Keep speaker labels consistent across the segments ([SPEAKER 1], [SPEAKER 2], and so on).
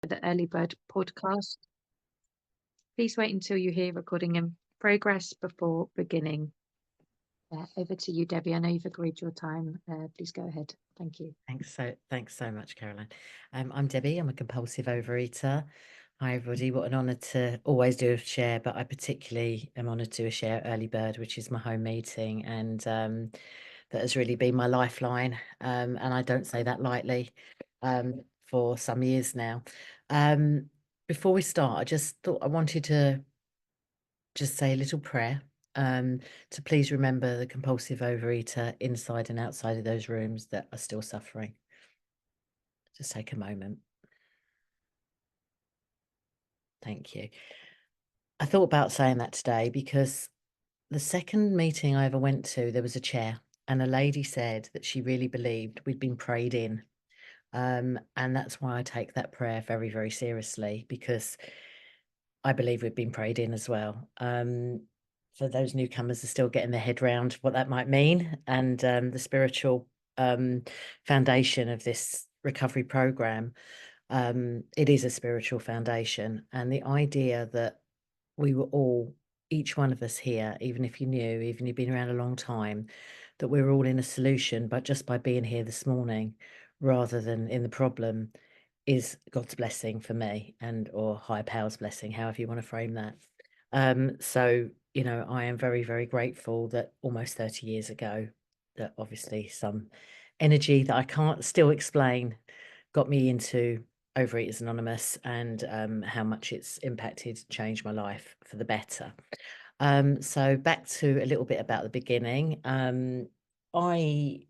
[SPEAKER 1] The Early Bird podcast. Please wait until you hear recording in progress before beginning. Over to you, Debbie. I know you've agreed your time. Please go ahead. Thank you.
[SPEAKER 2] Thanks so much, Caroline. I'm Debbie. I'm a compulsive overeater. Hi, everybody. What an honour to always do a share, but I particularly am honoured to do a share at Early Bird, which is my home meeting, and that has really been my lifeline. And I don't say that lightly, for some years now. Before we start, I just thought I wanted to just say a little prayer, to please remember the compulsive overeater inside and outside of those rooms that are still suffering. Just take a moment. Thank you. I thought about saying that today because the second meeting I ever went to, there was a chair, and a lady said that she really believed we'd been prayed in. And that's why I take that prayer very, very seriously, because I believe we've been prayed in as well. For those newcomers are still getting their head around what that might mean, and the spiritual foundation of this recovery program. It is a spiritual foundation, and the idea that we were all, each one of us here, even if you knew, even you've been around a long time, that we were all in a solution, but just by being here this morning, rather than in the problem, is God's blessing for me, and or higher power's blessing, however you want to frame that. So, I am very, very grateful that almost 30 years ago, that obviously some energy that I can't still explain got me into Overeaters Anonymous, and how much it's impacted, changed my life for the better. So back to a little bit about the beginning. I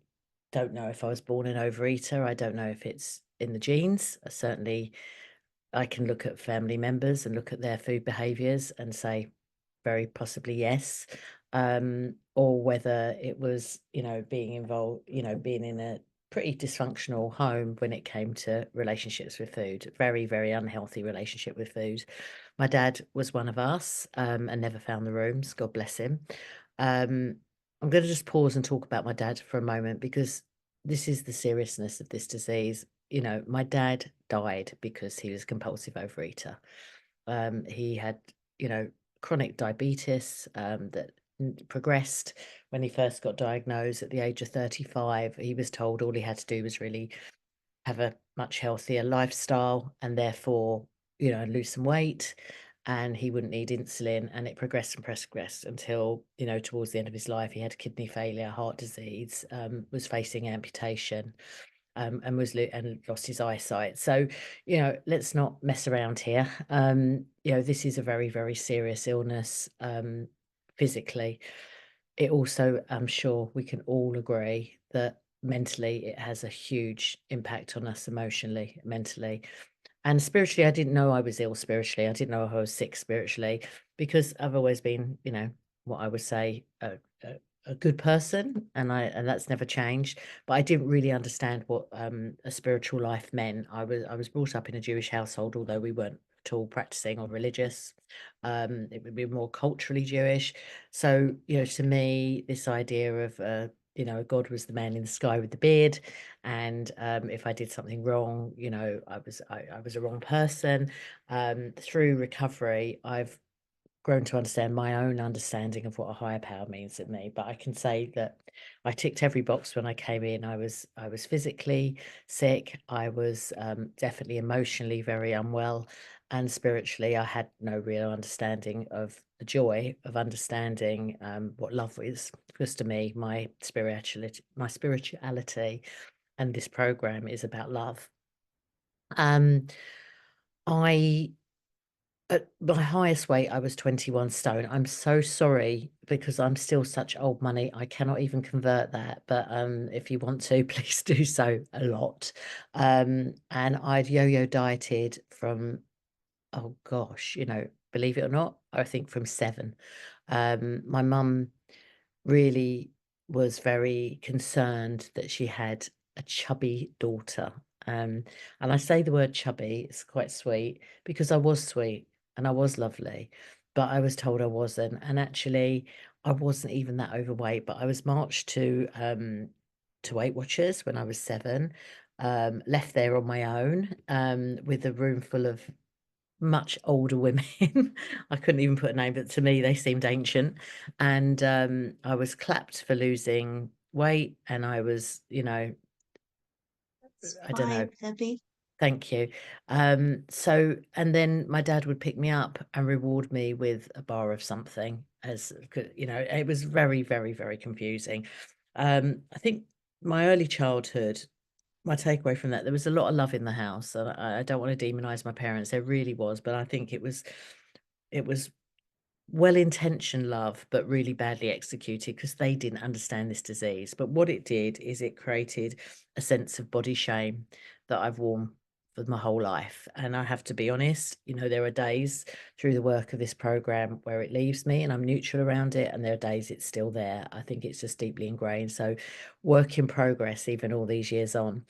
[SPEAKER 2] don't know if I was born an overeater. I don't know if it's in the genes. Certainly, I can look at family members and look at their food behaviours and say very possibly yes. Or whether it was, being involved, being in a pretty dysfunctional home when it came to relationships with food, very, very unhealthy relationship with food. My dad was one of us, and never found the rooms, God bless him. I'm going to just pause and talk about my dad for a moment, because this is the seriousness of this disease. My dad died because he was a compulsive overeater. He had, chronic diabetes, that progressed when he first got diagnosed at the age of 35. He was told all he had to do was really have a much healthier lifestyle, and therefore, lose some weight, and he wouldn't need insulin. And it progressed and progressed until, towards the end of his life, he had kidney failure, heart disease, was facing amputation, and and lost his eyesight. So, let's not mess around here. This is a very, very serious illness, physically. It also, I'm sure we can all agree that mentally it has a huge impact on us, emotionally, mentally. And spiritually, I didn't know I was ill spiritually. I didn't know I was sick spiritually, because I've always been, what I would say, a good person, and that's never changed. But I didn't really understand what a spiritual life meant. I was brought up in a Jewish household, although we weren't at all practicing or religious. It would be more culturally Jewish. So, to me, this idea of God was the man in the sky with the beard, and if I did something wrong, I was a wrong person. Through recovery, I've grown to understand my own understanding of what a higher power means to me. But I can say that I ticked every box when I came in. I was physically sick. I was definitely emotionally very unwell, and spiritually, I had no real understanding of the joy of understanding what love is. Because to me, my spirituality, and this program is about love. Um, I At my highest weight, I was 21 stone. I'm so sorry, because I'm still such old money. I cannot even convert that. But if you want to, please do so a lot. And I'd yo-yo dieted from, oh gosh, believe it or not, I think from 7. My mum really was very concerned that she had a chubby daughter. And I say the word chubby, it's quite sweet, because I was sweet and I was lovely, but I was told I wasn't. And actually, I wasn't even that overweight, but I was marched to Weight Watchers when I was 7. left there on my own, with a room full of much older women. I couldn't even put a name, but to me they seemed ancient. And I was clapped for losing weight, and I was, I don't know.
[SPEAKER 3] Fine, Debbie.
[SPEAKER 2] Thank you. So, and then my dad would pick me up and reward me with a bar of something, it was very, very, very confusing. I think my early childhood, my takeaway from that, there was a lot of love in the house. And I don't want to demonize my parents. There really was, but I think it was well-intentioned love, but really badly executed because they didn't understand this disease. But what it did is it created a sense of body shame that I've worn for my whole life. And I have to be honest, there are days through the work of this program where it leaves me and I'm neutral around it, and there are days it's still there. I think it's just deeply ingrained. So work in progress, even all these years on.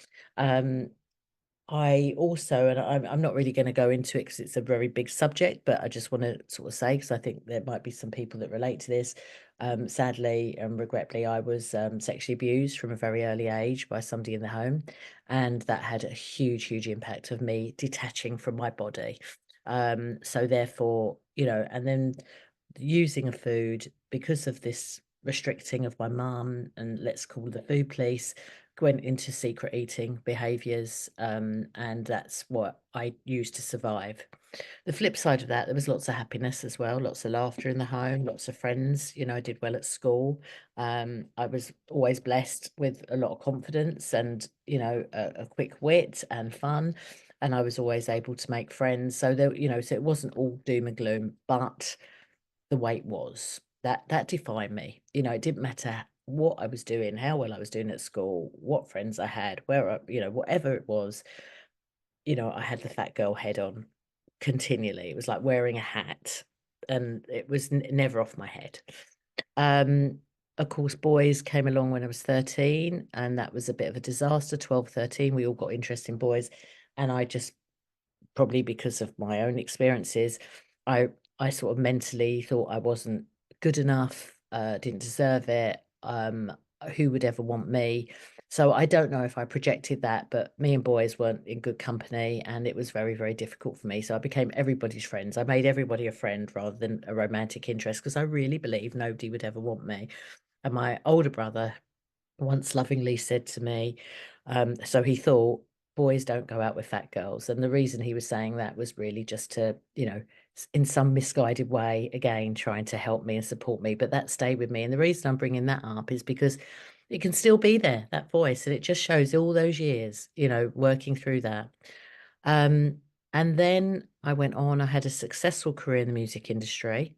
[SPEAKER 2] I also, and I'm not really going to go into it because it's a very big subject, but I just want to sort of say, because I think there might be some people that relate to this. Sadly and regrettably, I was sexually abused from a very early age by somebody in the home, and that had a huge, huge impact of me detaching from my body. So therefore, and then using a food because of this restricting of my mum, and let's call the food police, went into secret eating behaviors, and that's what I used to survive. The flip side of that, there was lots of happiness as well, lots of laughter in the home, lots of friends. I did well at school. I was always blessed with a lot of confidence and a quick wit and fun, and I was always able to make friends. So there, so it wasn't all doom and gloom, but the weight was. That defined me. It didn't matter what I was doing, how well I was doing at school, what friends I had, whatever it was, I had the fat girl head on continually. It was like wearing a hat, and it was never off my head. Um, of course, boys came along when I was 13, and that was a bit of a disaster. 12, 13, we all got interest in boys, and I just, probably because of my own experiences, I sort of mentally thought I wasn't good enough, didn't deserve it. Who would ever want me? So I don't know if I projected that, but me and boys weren't in good company, and it was very, very difficult for me. So I became everybody's friends. I made everybody a friend rather than a romantic interest, because I really believe nobody would ever want me. And my older brother once lovingly said to me, so he thought boys don't go out with fat girls. And the reason he was saying that was really just to, in some misguided way, again, trying to help me and support me. But that stayed with me. And the reason I'm bringing that up is because it can still be there, that voice. And it just shows all those years, working through that. And then I went on, I had a successful career in the music industry.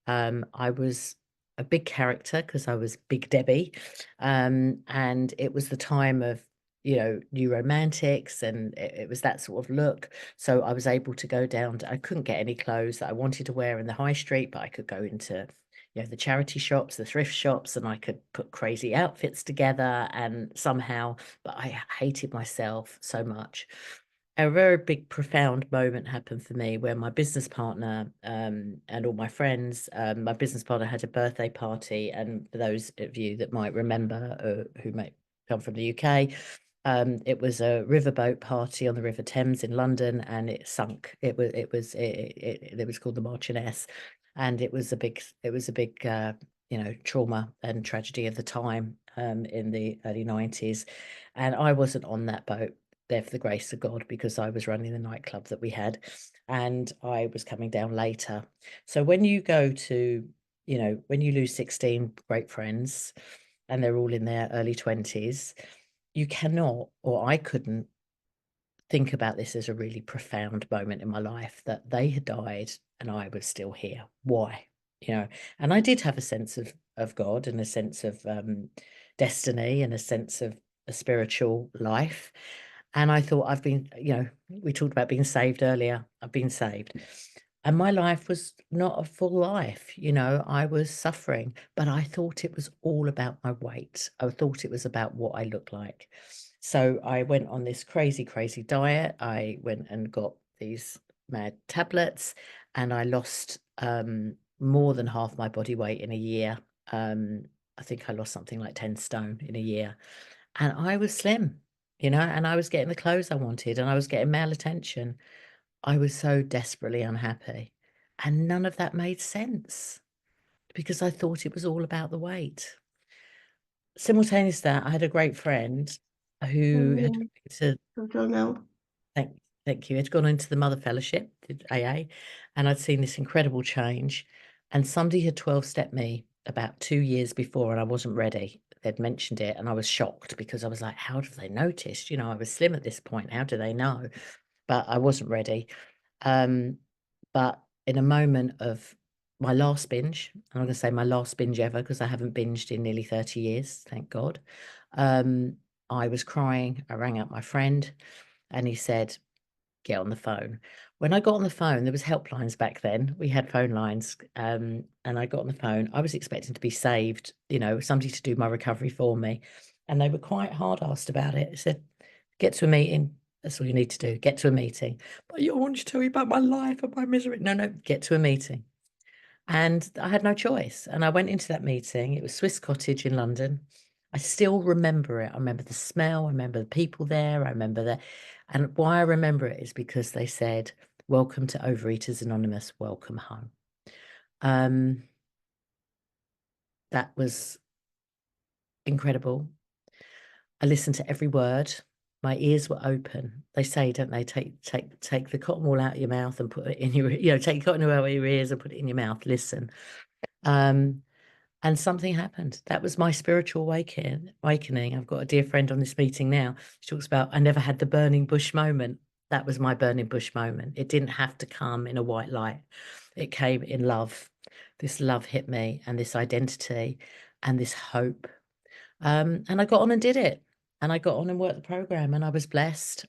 [SPEAKER 2] I was a big character because I was Big Debbie. And it was the time of, new romantics, and it was that sort of look. So I was able to go down I couldn't get any clothes that I wanted to wear in the high street, but I could go into, the charity shops, the thrift shops, and I could put crazy outfits together, and somehow, but I hated myself so much. A very big, profound moment happened for me where my business partner, and all my friends, my business partner had a birthday party. And for those of you that might remember, who might come from the UK, it was a riverboat party on the River Thames in London, and it sunk. It was called the Marchioness, and it was a big trauma and tragedy of the time, in the early 90s. And I wasn't on that boat there for the grace of God, because I was running the nightclub that we had, and I was coming down later. So when you go to, when you lose 16 great friends and they're all in their early 20s, you cannot, or I couldn't, think about this as a really profound moment in my life, that they had died and I was still here. Why? And I did have a sense of God, and a sense of destiny, and a sense of a spiritual life. And I thought, I've been, we talked about being saved earlier. I've been saved. And my life was not a full life. I was suffering, but I thought it was all about my weight. I thought it was about what I looked like. So I went on this crazy, crazy diet. I went and got these mad tablets, and I lost more than half my body weight in a year. I think I lost something like 10 stone in a year, and I was slim. you know, and I was getting the clothes I wanted and I was getting male attention. I was so desperately unhappy. And none of that made sense because I thought it was all about the weight. Simultaneous to that, I had a great friend who had to thank thank you. Had gone into the Mother Fellowship, did AA, and I'd seen this incredible change. And somebody had 12-stepped me about 2 years before, and I wasn't ready. They'd mentioned it, and I was shocked because I was like, "How have they noticed?" You know, I was slim at this point. How do they know? But I wasn't ready. Um, but in a moment of my last binge, I'm gonna say my last binge ever because I haven't binged in nearly 30 years, thank God. Um, I was crying. I rang up my friend, and he said, "Get on the phone." When I got on the phone, there was helplines back then. We had phone lines, and I got on the phone. I was expecting to be saved, you know, somebody to do my recovery for me, and they were quite hard-asked about it. They said, "Get to a meeting. That's all you need to do. Get to a meeting." "But I want you to tell you about my life and my misery." "No, no, get to a meeting." And I had no choice, and I went into that meeting. It was Swiss Cottage in London. I still remember it. I remember the smell, I remember the people there, I remember the and why I remember it is because they said, "Welcome to Overeaters Anonymous, welcome home." Um, that was incredible. I listened to every word. My ears were open. They say, don't they, take the cotton wool out of your mouth and put it in your, you know, take cotton wool out of your ears and put it in your mouth. Listen. Um, And something happened. That was my spiritual awakening. I've got a dear friend on this meeting now. She talks about, I never had the burning bush moment. That was my burning bush moment. It didn't have to come in a white light. It came in love. This love hit me, and this identity and this hope. And I got on and did it. And I got on and worked the program, and I was blessed.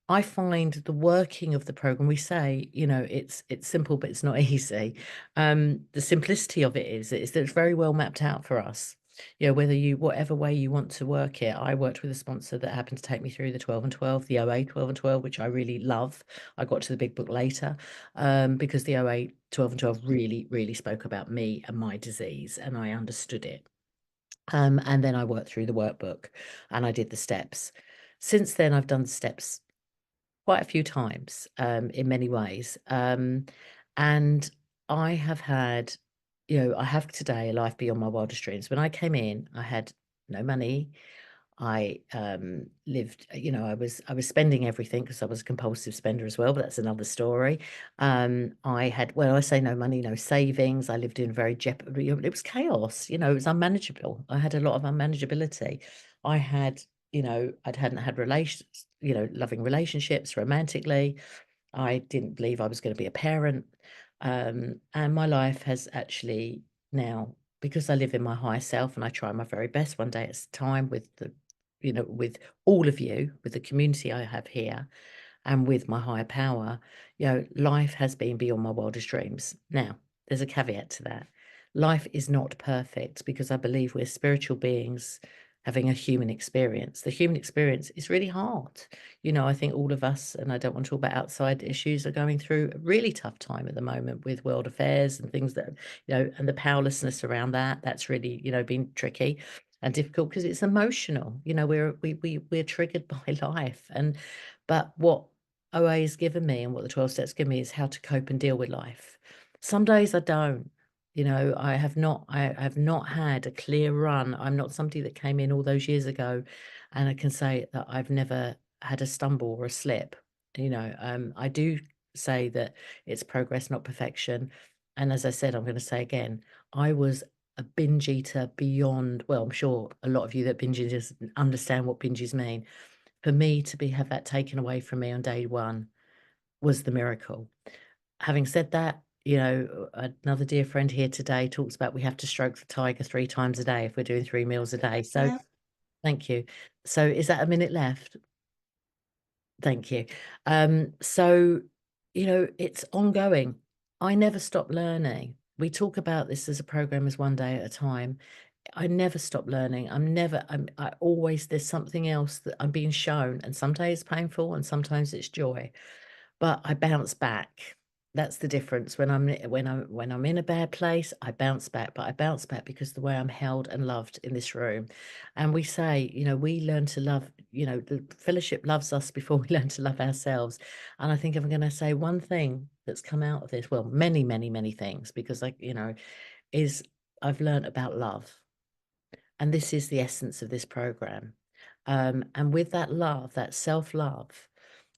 [SPEAKER 2] I find the working of the program, we say, you know, it's simple, but it's not easy. The simplicity of it is that it's very well mapped out for us. You know, whether you, whatever way you want to work it. I worked with a sponsor that happened to take me through the 12 and 12, the OA 12 and 12, which I really love. I got to the big book later, because the OA 12 and 12 really, really spoke about me and my disease, and I understood it. And then I worked through the workbook and I did the steps. Since then, I've done the steps quite a few times, in many ways. And I have had, you know, I have today a life beyond my wildest dreams. When I came in, I had no money. I lived, you know, I was spending everything because I was a compulsive spender as well, but that's another story. I had, well, I say no money, no savings. I lived in very jeopardy. It was chaos, you know, it was unmanageable. I had a lot of unmanageability. I had, you know, hadn't had relations, you know, loving relationships romantically. I didn't believe I was going to be a parent. And my life has actually now, because I live in my higher self and I try my very best one day at a time with the, you know, with all of you, with the community I have here and with my higher power, you know, life has been beyond my wildest dreams. Now, there's a caveat to that. Life is not perfect because I believe we're spiritual beings having a human experience. The human experience is really hard. You know, I think all of us, and I don't want to talk about outside issues, are going through a really tough time at the moment with world affairs and things that, you know, and the powerlessness around that. That's really, you know, been tricky and difficult because it's emotional. You know, we're triggered by life. But what OA has given me and what the 12 steps give me is how to cope and deal with life. Some days I don't. You know, I have not had a clear run. I'm not somebody that came in all those years ago, and I can say that I've never had a stumble or a slip. You know, I do say that it's progress, not perfection. And as I said, I'm going to say again, I was a binge eater beyond, well, I'm sure a lot of you that binge eaters understand what binges mean. For me to have that taken away from me on day one was the miracle. Having said that, you know, another dear friend here today talks about we have to stroke the tiger 3 times a day if we're doing 3 meals a day. So thank you. So is that a minute left? Thank you. So, you know, it's ongoing. I never stop learning. We talk about this as a program as one day at a time. I never stop learning. I always, there's something else that I'm being shown, and some days it's painful and sometimes it's joy, but I bounce back. That's the difference. When I'm in a bad place, I bounce back, but I bounce back because the way I'm held and loved in this room. And we say, we learn to love, the fellowship loves us before we learn to love ourselves. And I think if I'm going to say one thing that's come out of this, well, many, many, many things, because is I've learned about love. And this is the essence of this program. And with that love, that self-love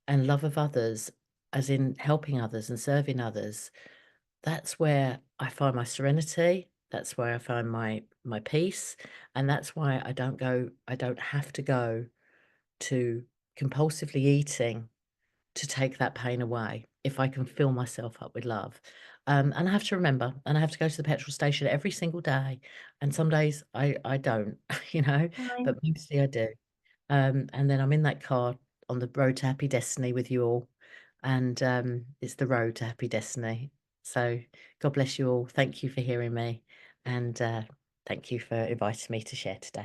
[SPEAKER 2] and love of others, as in helping others and serving others, that's where I find my serenity. That's where I find my peace. And that's why I don't have to go to compulsively eating to take that pain away if I can fill myself up with love. And I have to remember, and I have to go to the petrol station every single day. And some days I don't,
[SPEAKER 1] Hi.
[SPEAKER 2] but mostly I do. And then I'm in that car on the road to happy destiny with you all. And it's the road to happy destiny. So God bless you all. Thank you for hearing me. And thank you for inviting me to share today.